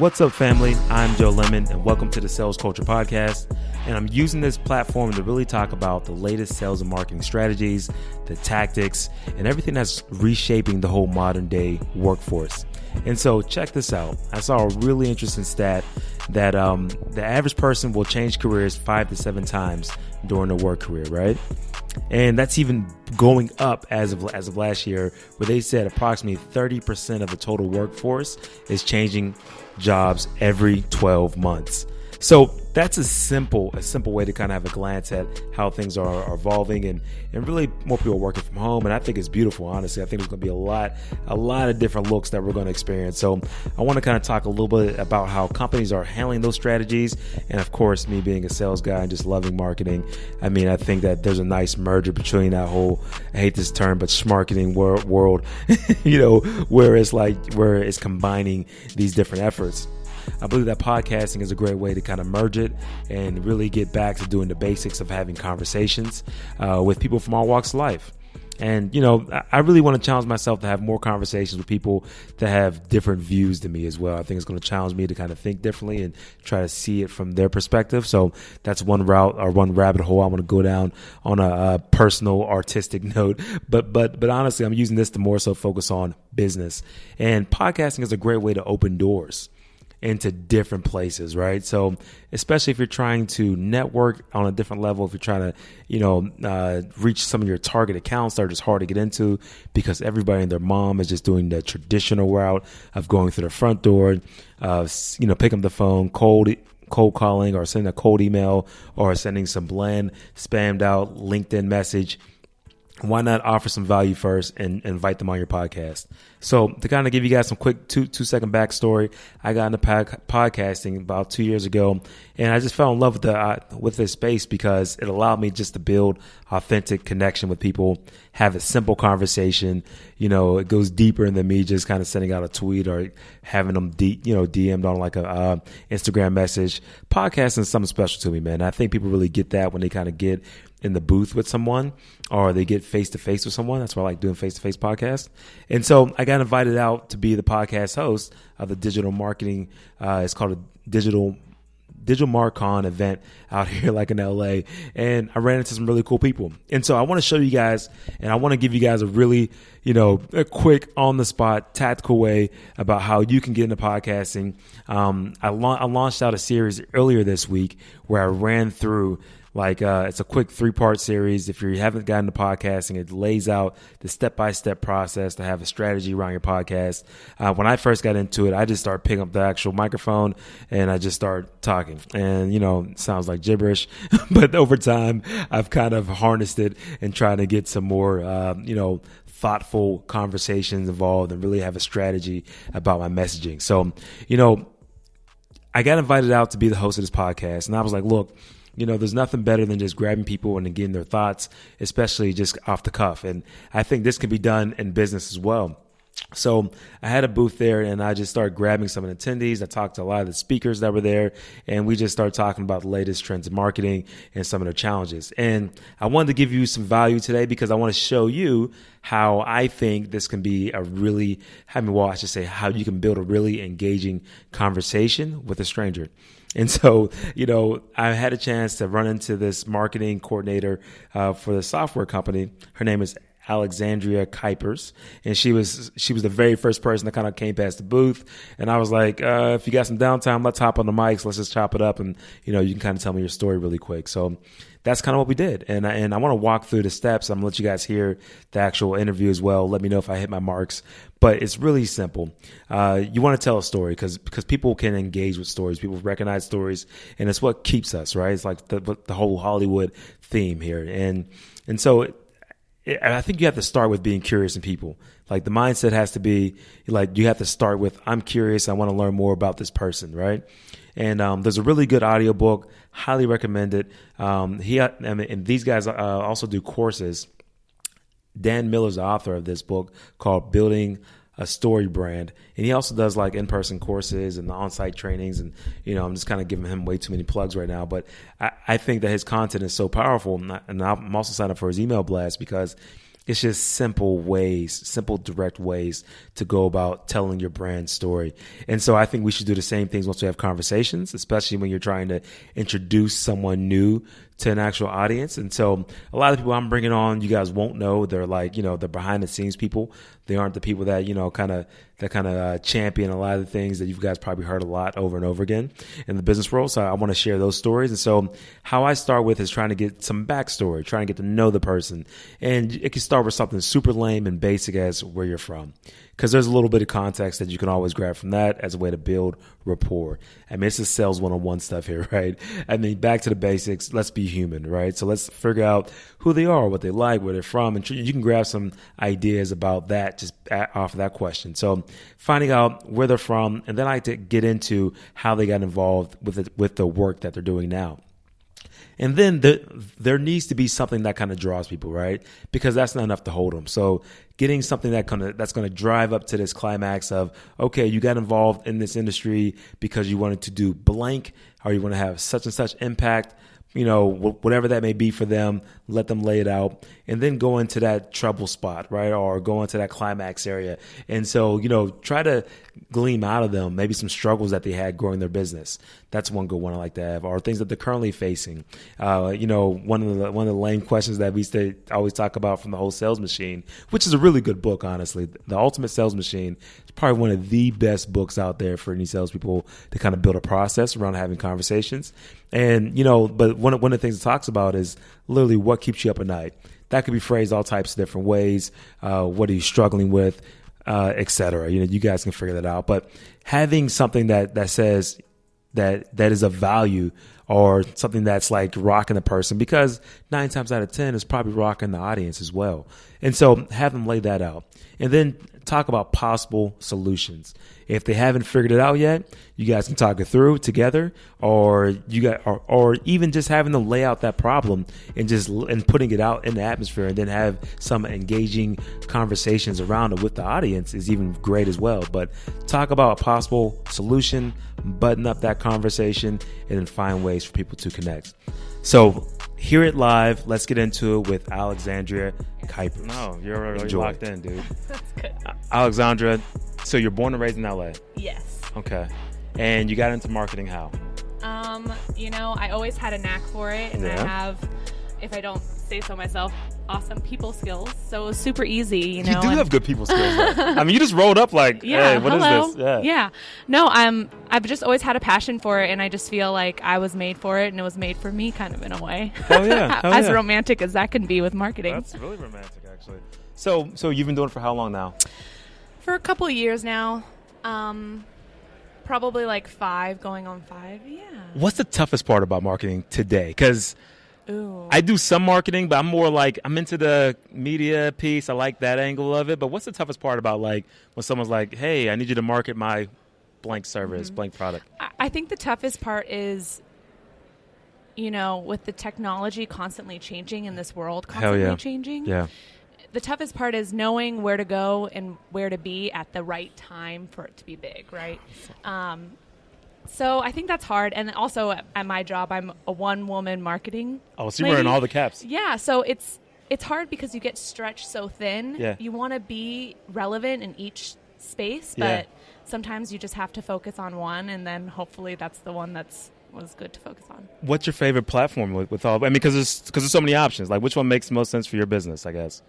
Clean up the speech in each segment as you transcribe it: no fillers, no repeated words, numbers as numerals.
What's up, family? I'm Joe Lemon, and welcome to the Sales Culture Podcast. And I'm using this platform to really talk about the latest sales and marketing strategies, the tactics, and everything that's reshaping the whole modern day workforce. And so check this out. I saw a really interesting stat that the average person will change careers 5 to 7 times during their work career, right? And that's even going up as of last year, where they said approximately 30% of the total workforce is changing jobs every 12 months. So that's a simple way to kind of have a glance at how things are evolving, and really more people are working from home. And I think it's beautiful, honestly. I think there's going to be a lot of different looks that we're going to experience. So I want to kind of talk a little bit about how companies are handling those strategies. And of course, me being a sales guy and just loving marketing, I mean, I think that there's a nice merger between that whole, I hate this term, but schmarketing world, where it's combining these different efforts. I believe that podcasting is a great way to kind of merge it and really get back to doing the basics of having conversations with people from all walks of life. And, I really want to challenge myself to have more conversations with people that have different views than me as well. I think it's going to challenge me to kind of think differently and try to see it from their perspective. So that's one route or one rabbit hole I want to go down on a personal, artistic note. But honestly, I'm using this to more so focus on business. And podcasting is a great way to open doors into different places, right? So especially if you're trying to network on a different level, if you're trying to, reach some of your target accounts that are just hard to get into because everybody and their mom is just doing the traditional route of going through the front door, picking up the phone, cold calling, or sending a cold email, or sending some bland spammed out LinkedIn message. Why not offer some value first and invite them on your podcast? So to kind of give you guys some quick two-second backstory, I got into podcasting about 2 years ago, and I just fell in love with this space because it allowed me just to build authentic connection with people, have a simple conversation. It goes deeper than me just kind of sending out a tweet or having them DM'd on like a Instagram message. Podcasting is something special to me, man. I think people really get that when they kind of get in the booth with someone or they get face-to-face with someone. That's why I like doing face-to-face podcasts. And so I got invited out to be the podcast host of the digital marketing. It's called a digital MarCon event out here like in LA. And I ran into some really cool people. And so I want to show you guys, and I want to give you guys a really, a quick on the spot tactical way about how you can get into podcasting. I launched out a series earlier this week where I ran through it's a quick 3-part series. If you haven't gotten to podcasting, it lays out the step-by-step process to have a strategy around your podcast. When I first got into it, I just started picking up the actual microphone and I just started talking. And, it sounds like gibberish, but over time, I've kind of harnessed it and tried to get some more, thoughtful conversations involved and really have a strategy about my messaging. So, I got invited out to be the host of this podcast, and I was like, look, there's nothing better than just grabbing people and getting their thoughts, especially just off the cuff. And I think this can be done in business as well. So I had a booth there and I just started grabbing some of the attendees. I talked to a lot of the speakers that were there, and we just started talking about the latest trends in marketing and some of the challenges. And I wanted to give you some value today because I want to show you how I think this can be how you can build a really engaging conversation with a stranger. And so, I had a chance to run into this marketing coordinator for the software company. Her name is Alexandra Kuipers, and she was the very first person that kind of came past the booth. And I was like, if you got some downtime, let's hop on the mics, let's just chop it up, and you can kind of tell me your story really quick. So that's kind of what we did. And I want to walk through the steps. I'm going to let you guys hear the actual interview as well. Let me know if I hit my marks. But it's really simple. You want to tell a story because people can engage with stories. People recognize stories, and it's what keeps us, right? It's like the whole Hollywood theme here. And so I think you have to start with being curious in people. Like the mindset has to be like, you have to start with, I'm curious. I want to learn more about this person, right? And there's a really good audiobook, highly recommend it. And these guys also do courses. Dan Miller's the author of this book called Building a Story Brand. And he also does like in-person courses and the on-site trainings. And, I'm just kind of giving him way too many plugs right now. But I think that his content is so powerful. And I'm also signed up for his email blast because It's just simple, direct ways to go about telling your brand story. And so I think we should do the same things once we have conversations, especially when you're trying to introduce someone new to an actual audience. And so a lot of people I'm bringing on, you guys won't know. They're like, they're behind the scenes people. They aren't the people that, kind of champion a lot of the things that you guys probably heard a lot over and over again in the business world. So I want to share those stories. And so how I start with is trying to get some backstory, trying to get to know the person. And it can start with something super lame and basic as where you're from, because there's a little bit of context that you can always grab from that as a way to build rapport. I mean, it's just sales 101 stuff here, right? I mean, back to the basics. Let's be human, right? So let's figure out who they are, what they like, where they're from, and you can grab some ideas about that just off of that question. So finding out where they're from, and then I like to get into how they got involved with the work that they're doing now. And then there needs to be something that kind of draws people, right? Because that's not enough to hold them. So getting something that's going to drive up to this climax of, okay, you got involved in this industry because you wanted to do blank, or you want to have such and such impact, whatever that may be for them, let them lay it out, and then go into that trouble spot, right? Or go into that climax area. And so, try to glean out of them maybe some struggles that they had growing their business. That's one good one I like to have, or things that they're currently facing. One of the lame questions that we always talk about from The Whole Sales Machine, which is a really good book, honestly. The Ultimate Sales Machine is probably one of the best books out there for any salespeople to kind of build a process around having conversations. And, but one of the things it talks about is literally what keeps you up at night. That could be phrased all types of different ways. What are you struggling with, et cetera? You guys can figure that out. But having something that says that is of value, or something that's like rocking the person, because 9 times out of 10 is probably rocking the audience as well. And so have them lay that out, and then talk about possible solutions. If they haven't figured it out yet, you guys can talk it through together, or even just having them lay out that problem and putting it out in the atmosphere, and then have some engaging conversations around it with the audience is even great as well. But talk about a possible solution, button up that conversation, and then find ways for people to connect. So hear it live. Let's get into it with Alexandra Kuipers. No, you're already locked in, dude. That's good. Alexandra, so you're born and raised in LA. Yes. Okay. And you got into marketing how? I always had a knack for it, and I have, if I don't say so myself, awesome people skills. So it was super easy, You do have good people skills, though. I mean, you just rolled up like, hey, what is this? Yeah. No, I've just always had a passion for it, and I just feel like I was made for it, and it was made for me kind of in a way. Hell yeah. As romantic as that can be with marketing. That's really romantic, actually. So you've been doing it for how long now? For a couple of years now. Probably like 5, going on 5. Yeah. What's the toughest part about marketing today? Because I do some marketing, but I'm more like, I'm into the media piece. I like that angle of it. But what's the toughest part about, like, when someone's like, hey, I need you to market my blank service, blank product? I think the toughest part is, with the technology constantly changing in this world, changing. Yeah. The toughest part is knowing where to go and where to be at the right time for it to be big, right? So I think that's hard. And also at my job, I'm a one-woman marketing so you're wearing all the caps. Yeah, so it's hard because you get stretched so thin. Yeah. You want to be relevant in each space, but sometimes you just have to focus on one, and then hopefully that's the one was good to focus on. What's your favorite platform with all? I mean, because there's so many options. Like, which one makes the most sense for your business, I guess?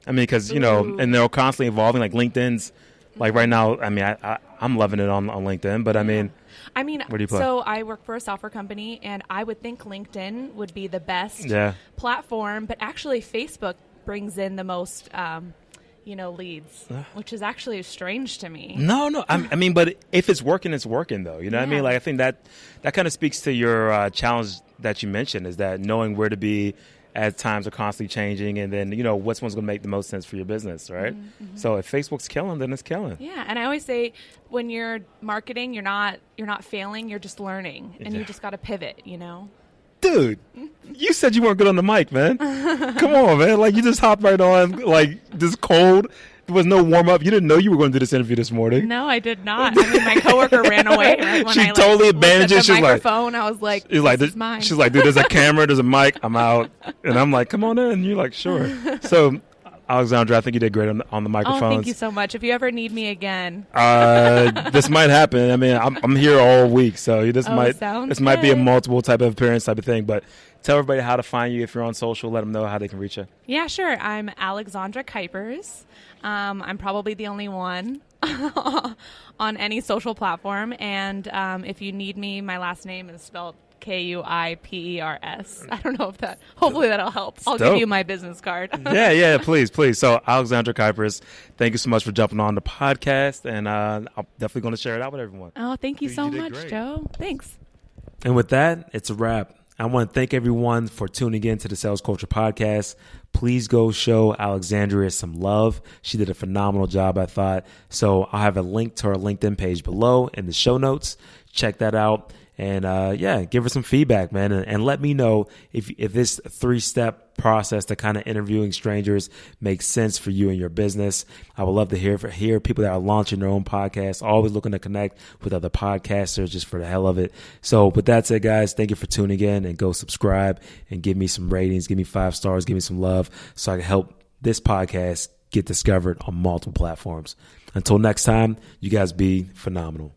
I mean, because, and they're constantly evolving. Like, LinkedIn's, like, right now, I mean, I'm loving it on LinkedIn, but I mean, where do you play? So I work for a software company, and I would think LinkedIn would be the best platform, but actually Facebook brings in the most, leads, which is actually strange to me. No. I mean, but if it's working, it's working, though. You know what I mean? Like, I think that kind of speaks to your challenge that you mentioned, is that knowing where to be as times are constantly changing, and then, what's going to make the most sense for your business, right? Mm-hmm. So if Facebook's killing, then it's killing. Yeah, and I always say when you're marketing, you're not failing, you're just learning, and you just got to pivot, Dude, you said you weren't good on the mic, man. Come on, man. Like, you just hopped right on, like, just cold. There was no warm-up. You didn't know you were going to do this interview this morning. No, I did not. I mean, my coworker ran away. Right when she totally abandoned it. She's like, microphone. I was like, this is mine. She's like, dude, there's a camera, there's a mic, I'm out. And I'm like, come on in. And you're like, sure. So Alexandra, I think you did great on the microphones. Oh, thank you so much. If you ever need me again. This might happen. I mean, I'm here all week, so this might be a multiple type of appearance type of thing. But tell everybody how to find you if you're on social. Let them know how they can reach you. Yeah, sure. I'm Alexandra Kuipers. I'm probably the only one on any social platform. And if you need me, my last name is spelled Kuipers. I don't know if hopefully that'll help. I'll give you my business card. yeah, please. So Alexandra Kuipers, thank you so much for jumping on the podcast, and I'm definitely going to share it out with everyone. Oh, thank you so much, great. Joe. Thanks. And with that, it's a wrap. I want to thank everyone for tuning in to the Sales Culture Podcast. Please go show Alexandria some love. She did a phenomenal job, I thought. So I'll have a link to her LinkedIn page below in the show notes. Check that out. And give her some feedback, man. And let me know if this 3-step process to kind of interviewing strangers makes sense for you and your business. I would love to hear people that are launching their own podcasts, always looking to connect with other podcasters just for the hell of it. So with that said, guys, thank you for tuning in, and go subscribe and give me some ratings. Give me 5 stars. Give me some love so I can help this podcast get discovered on multiple platforms. Until next time, you guys be phenomenal.